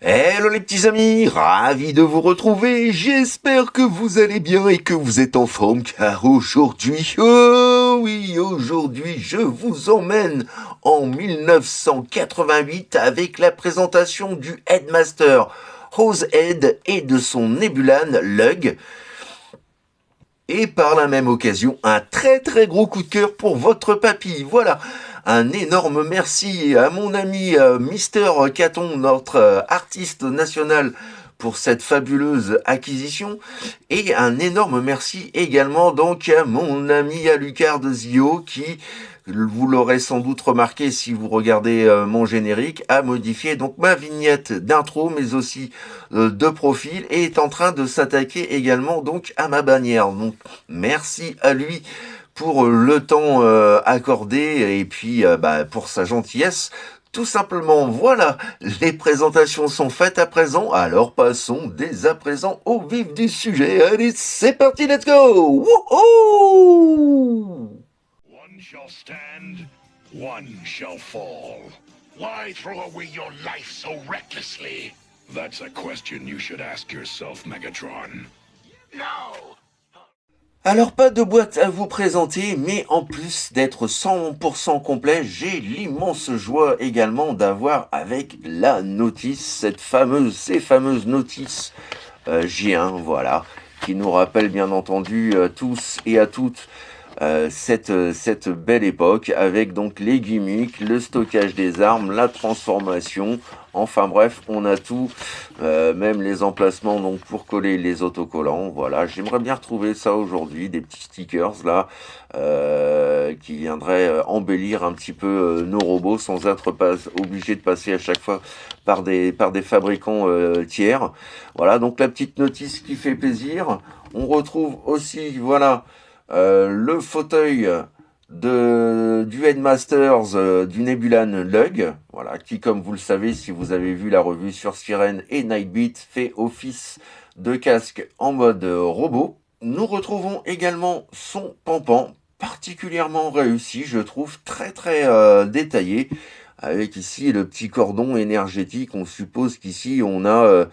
Hello les petits amis, ravi de vous retrouver, j'espère que vous allez bien et que vous êtes en forme car aujourd'hui, oh oui, aujourd'hui je vous emmène en 1988 avec la présentation du Headmaster Osehead et de son Nebulan Lug. Et par la même occasion, un très gros coup de cœur pour votre papy. Voilà, un énorme merci à mon ami Mister Caton, notre artiste national, pour cette fabuleuse acquisition. Et un énorme merci également donc à mon ami Alucard de Zio qui, vous l'aurez sans doute remarqué si vous regardez mon générique, a modifié donc ma vignette d'intro mais aussi de profil et est en train de s'attaquer également donc à ma bannière. Donc merci à lui pour le temps accordé et puis pour sa gentillesse. Tout simplement, voilà, les présentations sont faites à présent, alors passons dès à présent au vif du sujet. Allez, c'est parti, let's go! Wouhou! One shall stand, one shall fall. Why throw away your life so recklessly? That's a question you should ask yourself, Megatron. No! Alors pas de boîte à vous présenter, mais en plus d'être 100% complet, j'ai l'immense joie également d'avoir avec la notice, ces fameuses notices J1, voilà, qui nous rappellent bien entendu tous et à toutes cette belle époque avec donc les gimmicks, le stockage des armes, la transformation, enfin bref, on a tout, même les emplacements donc pour coller les autocollants, voilà, j'aimerais bien retrouver ça aujourd'hui, des petits stickers là, qui viendraient embellir un petit peu nos robots sans être obligés de passer à chaque fois par des fabricants tiers, voilà, donc la petite notice qui fait plaisir, on retrouve aussi, voilà, le fauteuil du Headmasters du Nebulan Lug, voilà, qui comme vous le savez si vous avez vu la revue sur Sirène et Nightbeat fait office de casque en mode robot. Nous retrouvons également son pampan, particulièrement réussi, je trouve, très détaillé, avec ici le petit cordon énergétique. On suppose qu'ici on a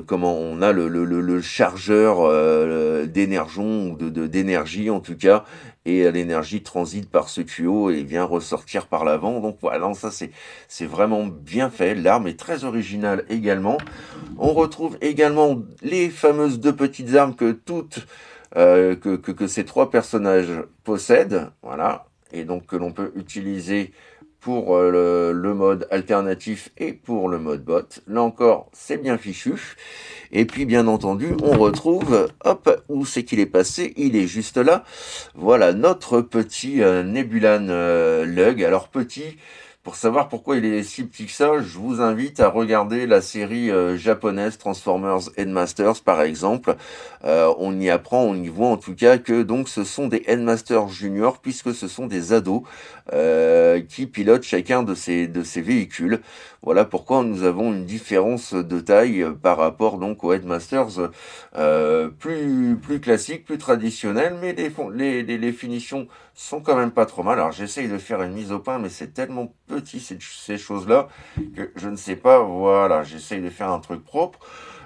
comment on a le chargeur d'énergie ou d'énergie en tout cas, et l'énergie transite par ce tuyau et vient ressortir par l'avant. Donc voilà, ça c'est vraiment bien fait. L'arme est très originale également. On retrouve également les fameuses deux petites armes que ces trois personnages possèdent, voilà, et donc que l'on peut utiliser pour le mode alternatif et pour le mode bot. Là encore, c'est bien fichu. Et puis, bien entendu, on retrouve, hop, où c'est qu'il est passé? Il est juste là. Voilà, notre petit Nebulan Lug. Alors, petit, pour savoir pourquoi il est si petit que ça, je vous invite à regarder la série japonaise Transformers Headmasters, par exemple. On y apprend, on y voit en tout cas que donc ce sont des Headmasters juniors, puisque ce sont des ados qui pilotent chacun de ces véhicules. Voilà pourquoi nous avons une différence de taille par rapport donc aux Headmasters plus classiques, plus traditionnels, mais les finitions sont quand même pas trop mal. Alors j'essaye de faire une mise au point, mais c'est tellement petit ces choses-là que je ne sais pas. Voilà, j'essaye de faire un truc propre.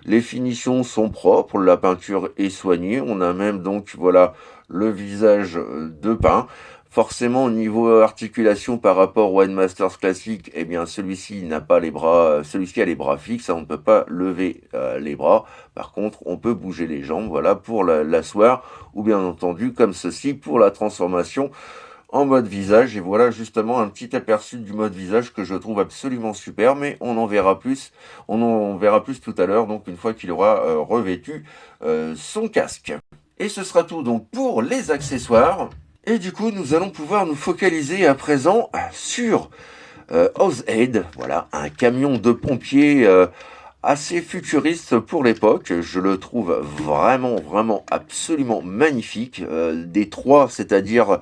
Les finitions sont propres, la peinture est soignée. On a même donc voilà le visage de peint. Forcément, au niveau articulation par rapport au Headmasters classique, eh bien celui-ci n'a pas les bras, celui-ci a les bras fixes, on ne peut pas lever les bras. Par contre, on peut bouger les jambes, voilà, pour l'asseoir, ou bien entendu comme ceci pour la transformation en mode visage. Et voilà justement un petit aperçu du mode visage que je trouve absolument super, mais on en verra plus tout à l'heure, donc une fois qu'il aura revêtu son casque. Et ce sera tout donc pour les accessoires. Et du coup, nous allons pouvoir nous focaliser à présent sur Osehead, voilà, un camion de pompiers assez futuriste pour l'époque. Je le trouve vraiment absolument magnifique. Des trois, c'est-à-dire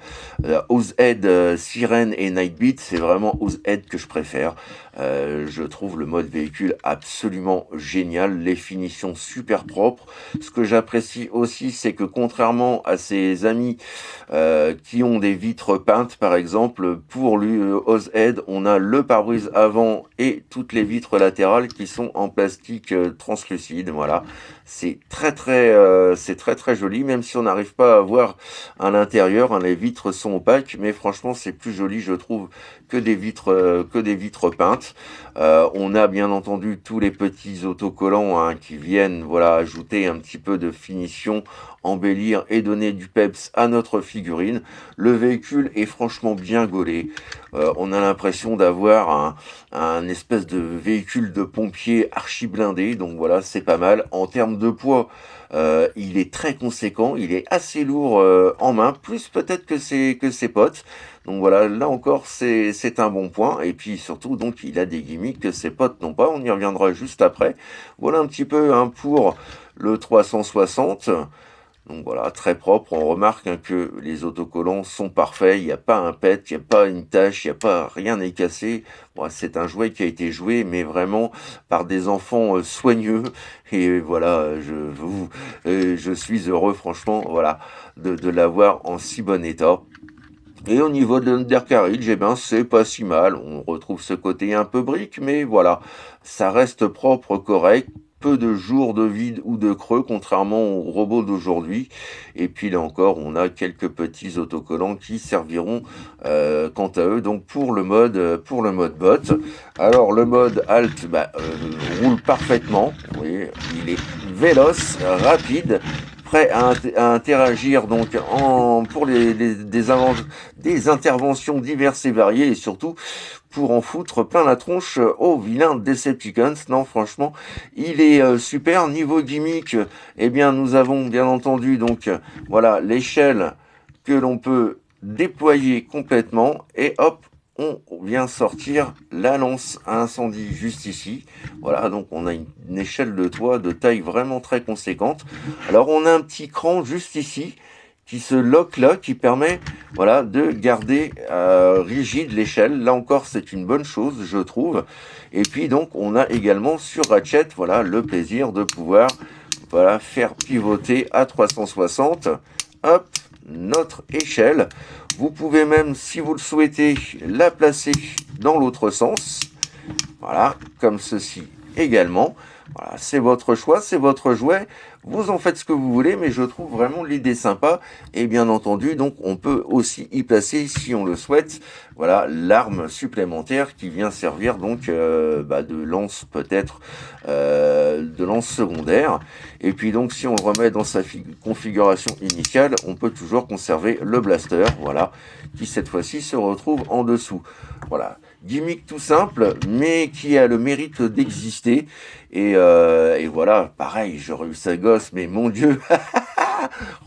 Osehead, Sirène et Nightbeat, c'est vraiment Osehead que je préfère. Je trouve le mode véhicule absolument génial, les finitions super propres. Ce que j'apprécie aussi, c'est que contrairement à ses amis qui ont des vitres peintes, par exemple, pour l'Ozhead, on a le pare-brise avant et toutes les vitres latérales qui sont en plastique translucide. Voilà, c'est très très joli, même si on n'arrive pas à voir à l'intérieur, hein, les vitres sont opaques, mais franchement, c'est plus joli, je trouve, que des vitres peintes. On a bien entendu tous les petits autocollants, hein, qui viennent, voilà, ajouter un petit peu de finition, embellir et donner du peps à notre figurine. Le véhicule est franchement bien gaulé. On a l'impression d'avoir un espèce de véhicule de pompier archi blindé, donc voilà, c'est pas mal. En termes de poids, il est très conséquent, il est assez lourd en main, plus peut-être que ses potes. Donc voilà, là encore, c'est un bon point. Et puis surtout, donc, il a des gimmicks que ses potes n'ont pas. On y reviendra juste après. Voilà un petit peu, hein, pour le 360. Donc voilà, très propre. On remarque, hein, que les autocollants sont parfaits. Il n'y a pas un pet, il n'y a pas une tache, il n'y a pas rien n'est cassé. Bon, c'est un jouet qui a été joué, mais vraiment par des enfants soigneux. Et voilà, je suis heureux, franchement, voilà, de l'avoir en si bon état. Et au niveau de l'undercarriage, eh ben, c'est pas si mal. On retrouve ce côté un peu brique, mais voilà, ça reste propre, correct. Peu de jours de vide ou de creux, contrairement aux robots d'aujourd'hui. Et puis là encore, on a quelques petits autocollants qui serviront, quant à eux, donc pour le mode bot. Alors le mode alt, bah, roule parfaitement. Vous voyez, il est véloce, rapide, prêt à interagir donc pour des interventions diverses et variées, et surtout pour en foutre plein la tronche aux vilains Decepticons. Non, franchement, il est super. Niveau gimmick, eh bien, nous avons bien entendu donc voilà l'échelle que l'on peut déployer complètement, et hop, on vient sortir la lance à incendie juste ici. Voilà, donc on a une échelle de toit de taille vraiment très conséquente. Alors on a un petit cran juste ici qui se lock là, qui permet, voilà, de garder rigide l'échelle. Là encore, c'est une bonne chose, je trouve. Et puis donc, on a également sur Ratchet, voilà, le plaisir de pouvoir, voilà, faire pivoter à 360, hop, notre échelle. Vous pouvez même, si vous le souhaitez, la placer dans l'autre sens. Voilà, comme ceci également. Voilà, c'est votre choix, c'est votre jouet. Vous en faites ce que vous voulez, mais je trouve vraiment l'idée sympa. Et bien entendu, donc, on peut aussi y placer, si on le souhaite, voilà, l'arme supplémentaire qui vient servir donc de lance, peut-être, de lance secondaire. Et puis donc, si on le remet dans sa configuration initiale, on peut toujours conserver le blaster, voilà, qui cette fois-ci se retrouve en dessous. Voilà. Gimmick tout simple, mais qui a le mérite d'exister. Et voilà, pareil, j'aurais eu ça gosse, mais mon Dieu,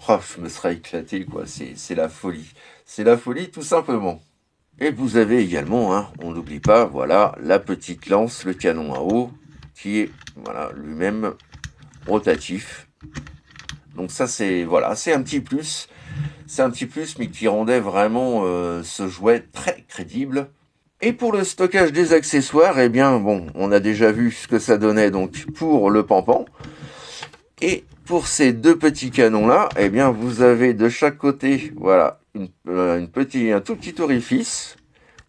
oh, je me serais éclaté, quoi. C'est la folie. C'est la folie, tout simplement. Et vous avez également, hein, on n'oublie pas, voilà, la petite lance, le canon à eau, qui est, voilà, lui-même rotatif. Donc ça, c'est, voilà, c'est un petit plus. C'est un petit plus, mais qui rendait vraiment ce jouet très crédible. Et pour le stockage des accessoires, eh bien, bon, on a déjà vu ce que ça donnait donc pour le pampan. Et pour ces deux petits canons-là, eh bien, vous avez de chaque côté, voilà, un tout petit orifice.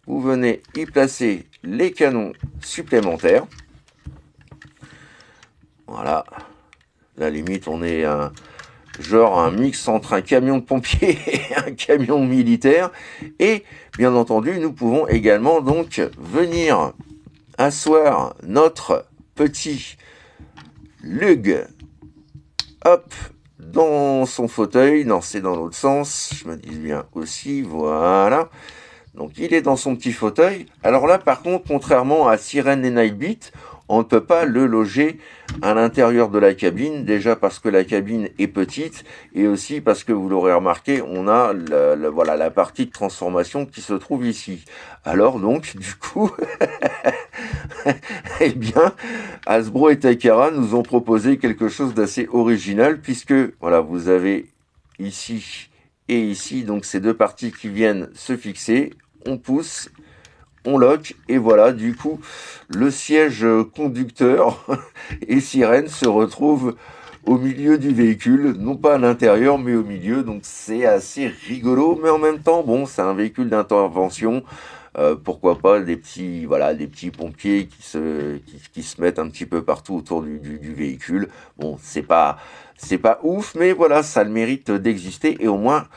Vous venez y placer les canons supplémentaires. Voilà. La limite, on est un mix entre un camion de pompiers et un camion militaire. Et bien entendu, nous pouvons également donc venir asseoir notre petit Lug, hop, dans son fauteuil. Non, c'est dans l'autre sens, je me dis bien aussi, voilà. Donc il est dans son petit fauteuil. Alors là, par contre, contrairement à Sirène et Nightbeat, on ne peut pas le loger à l'intérieur de la cabine, déjà parce que la cabine est petite, et aussi parce que vous l'aurez remarqué, on a voilà, la partie de transformation qui se trouve ici. Alors donc, du coup, eh bien, Hasbro et Takara nous ont proposé quelque chose d'assez original, puisque voilà, vous avez ici et ici, donc ces deux parties qui viennent se fixer, on pousse, on lock, et voilà, du coup, le siège conducteur et sirène se retrouve au milieu du véhicule, non pas à l'intérieur, mais au milieu, donc c'est assez rigolo, mais en même temps, bon, c'est un véhicule d'intervention, pourquoi pas des petits, voilà, des petits pompiers qui se mettent un petit peu partout autour du véhicule. Bon, c'est pas ouf, mais voilà, ça a le mérite d'exister, et au moins,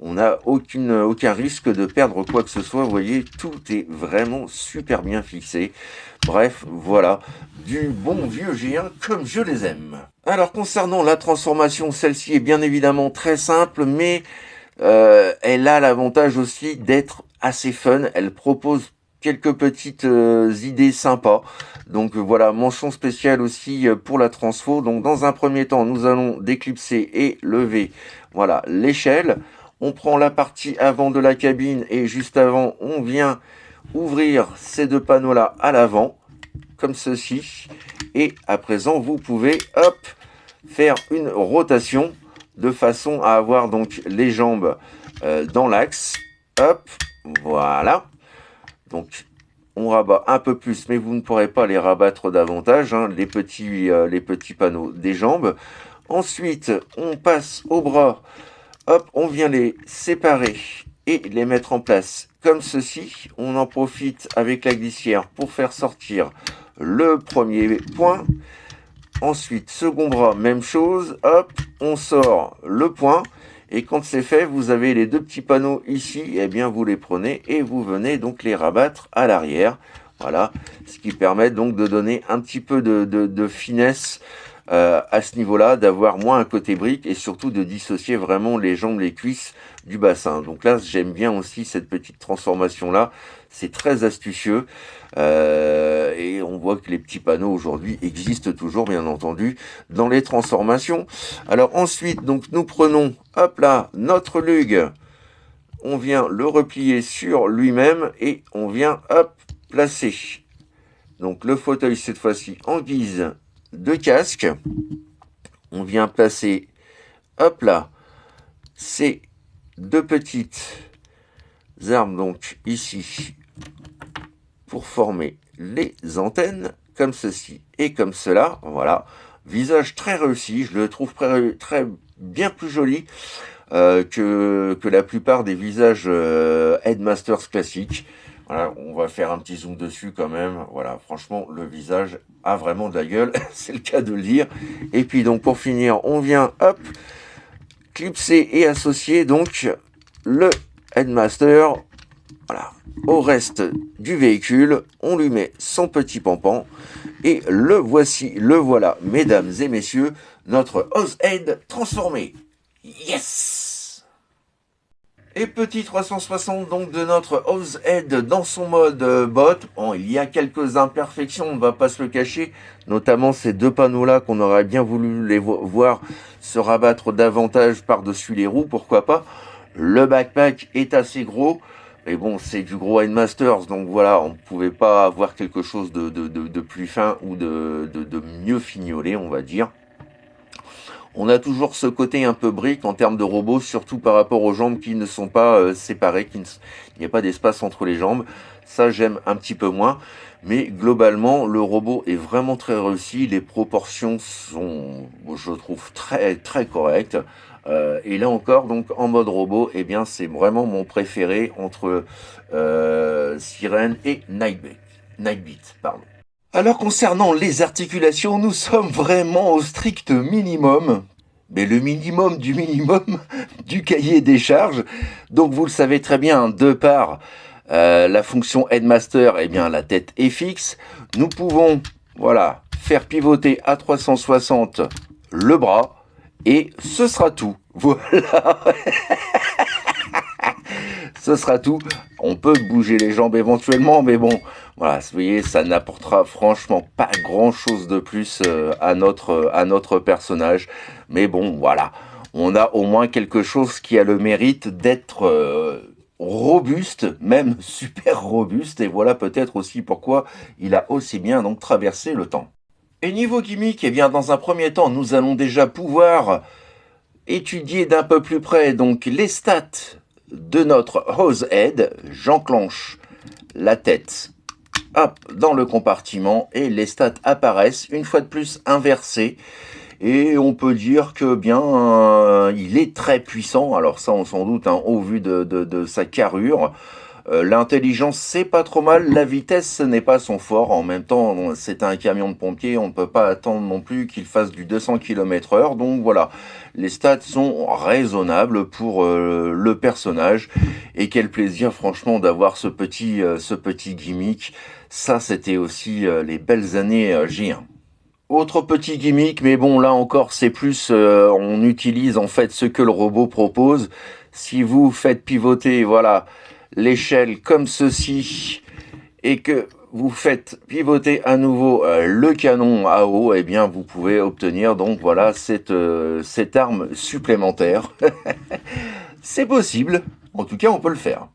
on n'a aucun risque de perdre quoi que ce soit. Vous voyez, tout est vraiment super bien fixé. Bref, voilà, du bon vieux G1 comme je les aime. Alors concernant la transformation, celle-ci est bien évidemment très simple, mais elle a l'avantage aussi d'être assez fun. Elle propose quelques petites idées sympas. Donc voilà, mention spéciale aussi pour la transfo. Donc dans un premier temps, nous allons déclipser et lever, voilà, l'échelle. On prend la partie avant de la cabine et juste avant, on vient ouvrir ces deux panneaux-là à l'avant, comme ceci. Et à présent, vous pouvez, hop, faire une rotation de façon à avoir donc les jambes dans l'axe. Hop, voilà. Donc, on rabat un peu plus, mais vous ne pourrez pas les rabattre davantage, hein, les petits panneaux des jambes. Ensuite, on passe au bras. Hop, on vient les séparer et les mettre en place comme ceci. On en profite avec la glissière pour faire sortir le premier point. Ensuite, second bras, même chose. Hop, on sort le point. Et quand c'est fait, vous avez les deux petits panneaux ici. Et bien, vous les prenez et vous venez donc les rabattre à l'arrière. Voilà, ce qui permet donc de donner un petit peu de finesse à ce niveau-là, d'avoir moins un côté brique et surtout de dissocier vraiment les jambes, les cuisses du bassin. Donc là, j'aime bien aussi cette petite transformation-là. C'est très astucieux. Et on voit que les petits panneaux aujourd'hui existent toujours, bien entendu, dans les transformations. Alors ensuite, donc nous prenons, hop là, notre lug. On vient le replier sur lui-même et on vient, hop, placer. Donc le fauteuil, cette fois-ci, en guise de casque. On vient placer, hop là, ces deux petites armes, donc ici, pour former les antennes, comme ceci et comme cela. Voilà, visage très réussi, je le trouve très bien plus joli que la plupart des visages Headmasters classiques. Voilà, on va faire un petit zoom dessus quand même. Voilà, franchement, le visage a vraiment de la gueule, c'est le cas de le dire. Et puis donc pour finir, on vient, hop, clipser et associer donc le Headmaster, voilà, au reste du véhicule. On lui met son petit pampan et le voici, le voilà, mesdames et messieurs, notre Hozhead transformé. Yes! Et petit 360 donc de notre Hozhead dans son mode bot. Bon, il y a quelques imperfections, on ne va pas se le cacher, notamment ces deux panneaux là qu'on aurait bien voulu les voir se rabattre davantage par-dessus les roues, pourquoi pas. Le backpack est assez gros, mais bon, c'est du gros Headmasters, donc voilà, on ne pouvait pas avoir quelque chose de plus fin ou de mieux fignolé, on va dire. On a toujours ce côté un peu brique en termes de robot, surtout par rapport aux jambes qui ne sont pas séparées, il n'y a pas d'espace entre les jambes. Ça, j'aime un petit peu moins. Mais globalement, le robot est vraiment très réussi. Les proportions sont, je trouve, très correctes. Et là encore, donc en mode robot, eh bien, c'est vraiment mon préféré entre Sirène et Nightbeat, pardon. Alors concernant les articulations, nous sommes vraiment au strict minimum, mais le minimum du cahier des charges. Donc vous le savez très bien, de par la fonction Headmaster, eh bien la tête est fixe. Nous pouvons, voilà, faire pivoter à 360 le bras et ce sera tout. Voilà. Ce sera tout. On peut bouger les jambes éventuellement, mais bon, voilà, vous voyez, ça n'apportera franchement pas grand-chose de plus à notre personnage. Mais bon, voilà, on a au moins quelque chose qui a le mérite d'être robuste, même super robuste, et voilà peut-être aussi pourquoi il a aussi bien donc traversé le temps. Et niveau gimmick, eh bien, dans un premier temps, nous allons déjà pouvoir étudier d'un peu plus près donc les stats de notre Hozhead. J'enclenche la tête. Hop, dans le compartiment et les stats apparaissent une fois de plus inversées. Et on peut dire que bien, il est très puissant. Alors ça, on s'en doute, hein, au vu de sa carrure. L'intelligence, c'est pas trop mal. La vitesse, ce n'est pas son fort. En même temps, c'est un camion de pompier. On ne peut pas attendre non plus qu'il fasse du 200 km/h. Donc voilà, les stats sont raisonnables pour le personnage. Et quel plaisir, franchement, d'avoir ce petit gimmick. Ça, c'était aussi les belles années G1. Autre petit gimmick, mais bon, là encore, c'est plus, on utilise en fait ce que le robot propose. Si vous faites pivoter, voilà, l'échelle comme ceci, et que vous faites pivoter à nouveau le canon à eau, eh bien, vous pouvez obtenir donc voilà cette arme supplémentaire. C'est possible. En tout cas, on peut le faire.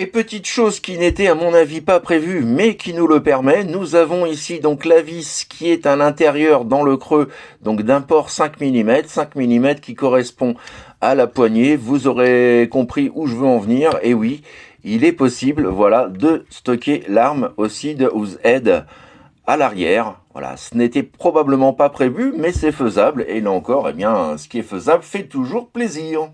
Et petite chose qui n'était à mon avis pas prévue, mais qui nous le permet, nous avons ici donc la vis qui est à l'intérieur dans le creux donc d'un port 5 mm, 5 mm qui correspond à la poignée. Vous aurez compris où je veux en venir, et oui, il est possible voilà, de stocker l'arme aussi de Oozhead à l'arrière. Voilà, ce n'était probablement pas prévu, mais c'est faisable, et là encore, eh bien, ce qui est faisable fait toujours plaisir.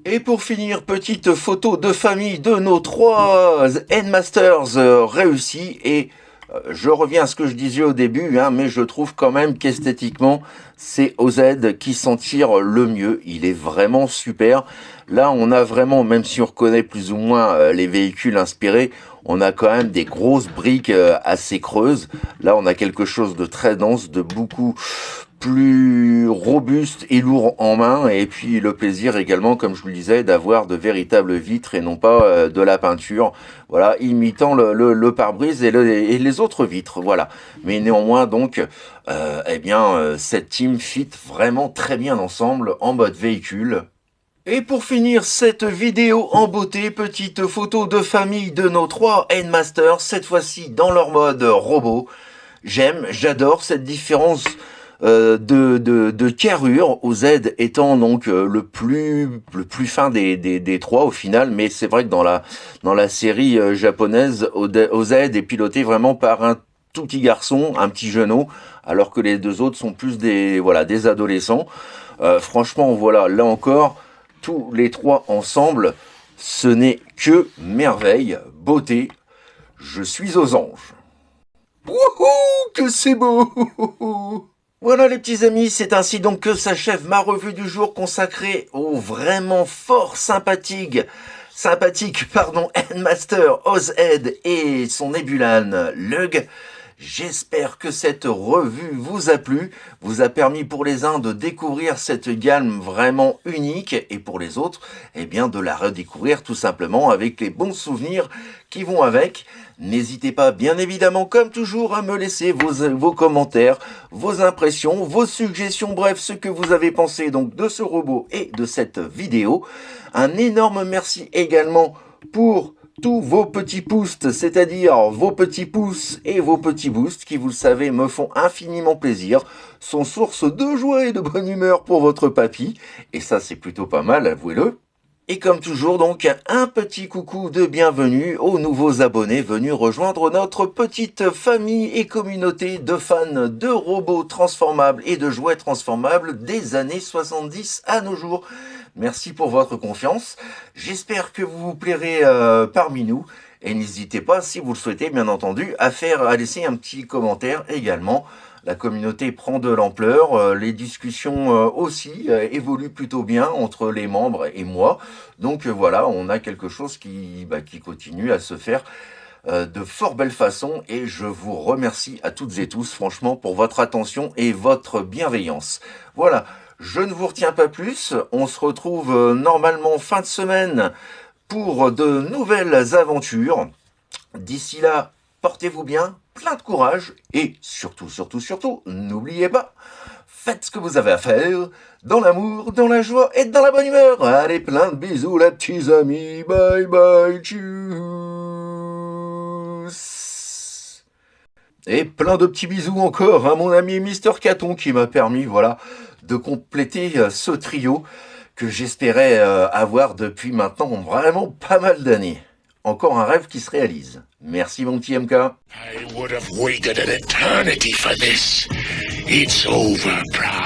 Et pour finir, petite photo de famille de nos 3 Endmasters réussis. Et je reviens à ce que je disais au début, hein, mais je trouve quand même qu'esthétiquement, c'est OZ qui s'en tire le mieux. Il est vraiment super. Là, on a vraiment, même si on reconnaît plus ou moins les véhicules inspirés, on a quand même des grosses briques assez creuses. Là, on a quelque chose de très dense, de beaucoup plus robuste et lourd en main, et puis le plaisir également, comme je vous le disais, d'avoir de véritables vitres et non pas de la peinture, voilà, imitant le pare-brise et les autres vitres, voilà. Mais néanmoins, donc, eh bien, cette team fit vraiment très bien ensemble en mode véhicule. Et pour finir cette vidéo en beauté, petite photo de famille de nos 3 Endmasters, cette fois-ci dans leur mode robot. J'adore cette différence de carrure, au Z étant donc le plus fin des trois au final, mais c'est vrai que dans la série japonaise, OZ est piloté vraiment par un tout petit garçon, un petit genou, alors que les deux autres sont plus des adolescents. Franchement, voilà, là encore, tous les trois ensemble, ce n'est que merveille, beauté. Je suis aux anges. Wouhou, que c'est beau! Voilà les petits amis, c'est ainsi donc que s'achève ma revue du jour consacrée au vraiment fort sympathique, Endmaster Ozhead et son Nebulan Lug. J'espère que cette revue vous a plu, vous a permis pour les uns de découvrir cette gamme vraiment unique et pour les autres, eh bien de la redécouvrir tout simplement avec les bons souvenirs qui vont avec. N'hésitez pas bien évidemment comme toujours à me laisser vos commentaires, vos impressions, vos suggestions, bref ce que vous avez pensé donc de ce robot et de cette vidéo. Un énorme merci également pour tous vos petits pouces, c'est-à-dire vos petits pouces et vos petits boosts qui, vous le savez, me font infiniment plaisir, sont source de joie et de bonne humeur pour votre papy, et ça c'est plutôt pas mal, avouez-le. Et comme toujours donc, un petit coucou de bienvenue aux nouveaux abonnés venus rejoindre notre petite famille et communauté de fans de robots transformables et de jouets transformables des années 70 à nos jours. Merci pour votre confiance. J'espère que vous vous plairez parmi nous. Et n'hésitez pas, si vous le souhaitez, bien entendu, à laisser un petit commentaire également. La communauté prend de l'ampleur, les discussions aussi évoluent plutôt bien entre les membres et moi. Donc voilà, on a quelque chose qui continue à se faire de fort belle façon et je vous remercie à toutes et tous franchement pour votre attention et votre bienveillance. Voilà, je ne vous retiens pas plus, on se retrouve normalement fin de semaine pour de nouvelles aventures. D'ici là, portez-vous bien, plein de courage et surtout, n'oubliez pas, faites ce que vous avez à faire, dans l'amour, dans la joie et dans la bonne humeur. Allez, plein de bisous les petits amis, bye bye, tchuss. Et plein de petits bisous encore à mon ami Mister Caton qui m'a permis, voilà, de compléter ce trio que j'espérais avoir depuis maintenant vraiment pas mal d'années. Encore un rêve qui se réalise. Merci mon petit MK. I would have waited an eternity for this. It's over, Prime.